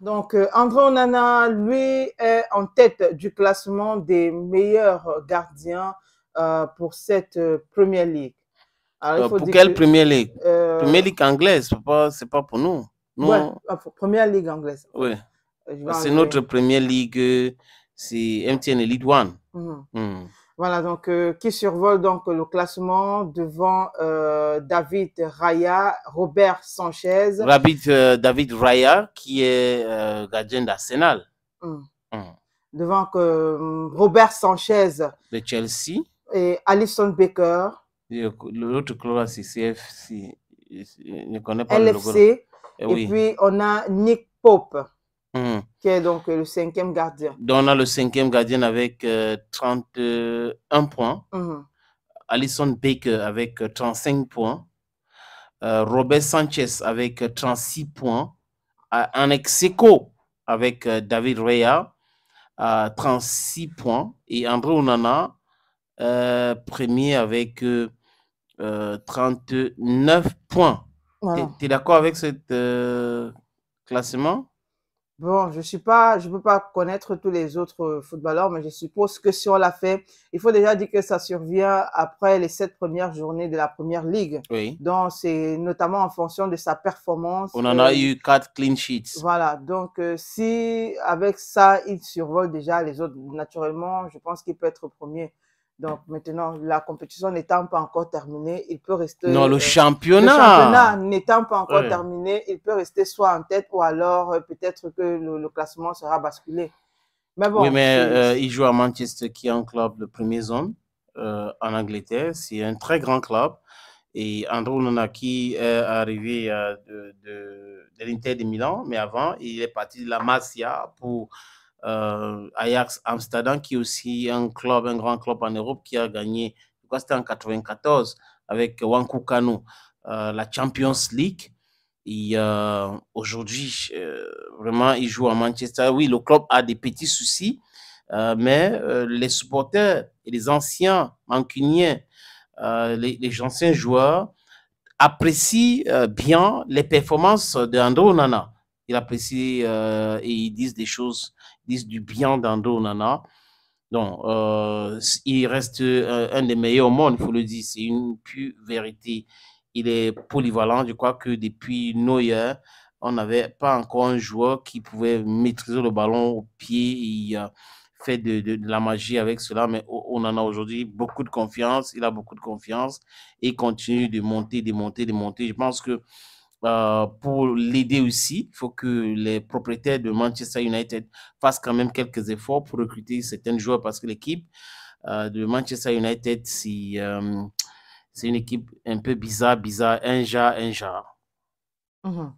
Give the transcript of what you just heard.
Donc, André Onana, lui, est en tête du classement des meilleurs gardiens pour cette Premier League. Alors, il faut Pour dire quelle que Premier League? euh, Première Ligue anglaise, c'est pas pour nous. ouais, Nous, Première Ligue anglaise, oui. voilà. Je vais C'est enlever. notre Première Ligue, c'est MTN Elite One. Mhm. Hmm. Voilà, donc qui survole donc le classement devant David Raya, Robert Sanchez, David Raya, qui est gardien d'Arsenal. hum, Hmm. devant Robert Sanchez De Chelsea. et Alison Baker, L'autre club, c'est CFC. Je ne connais pas le logo. LFC, et Oui. puis on a Nick Pope, Hmm. qui est donc le cinquième gardien. Donc, on a le cinquième gardien avec 31 points. Mhm. Alison Baker avec 35 points. Robert Sanchez avec 36 points. En ex-aequo avec David Raya, 36 points. Et André Onana, premier avec 39 points. Tu Voilà. es d'accord avec ce classement? Bon, je peux pas connaître tous les autres footballeurs, mais je suppose que si on l'a fait, il faut déjà dire que ça survient après les 7 premières journées de la Première Ligue. Oui. Donc, c'est notamment en fonction de sa performance. On en a eu 4 clean sheets. Voilà. Donc, si avec ça, il survole déjà les autres, naturellement, je pense qu'il peut être premier. Donc, maintenant, la compétition n'étant pas encore terminée, il peut Non, rester, le le championnat championnat. n'étant pas encore Ouais. terminé, il peut rester soit en tête ou alors peut-être que le classement sera basculé. Mais Oui, bon, mais c'est, il joue à Manchester, qui est un club de première zone en Angleterre. C'est un très grand club. Et André Onana, qui est arrivé de l'Inter de Milan, mais avant, il est parti de la Masia pour Ajax Amsterdam, qui est aussi un club, un grand club en Europe, qui a gagné, je crois que c'était en 94, avec Wankou Kanu, la Champions League. Et aujourd'hui, vraiment, il joue à Manchester. Oui, le club a des petits soucis, mais les supporters et les anciens mancuniens, les anciens joueurs apprécient bien les performances d'André Onana. Ils apprécient et ils disent des choses, ils disent du bien d'André Onana. Donc, il reste un des meilleurs au monde, il faut le dire. C'est une pure vérité. Il est polyvalent. Je crois que depuis Neuer, on n'avait pas encore un joueur qui pouvait maîtriser le ballon au pied et faire de la magie avec cela. Mais on en a aujourd'hui beaucoup de confiance. Il a beaucoup de confiance et il continue de monter, de monter, de monter. Je pense que pour l'aider aussi, il faut que les propriétaires de Manchester United fassent quand même quelques efforts pour recruter certains joueurs parce que l'équipe de Manchester United, c'est une équipe un peu bizarre, un genre. mhm.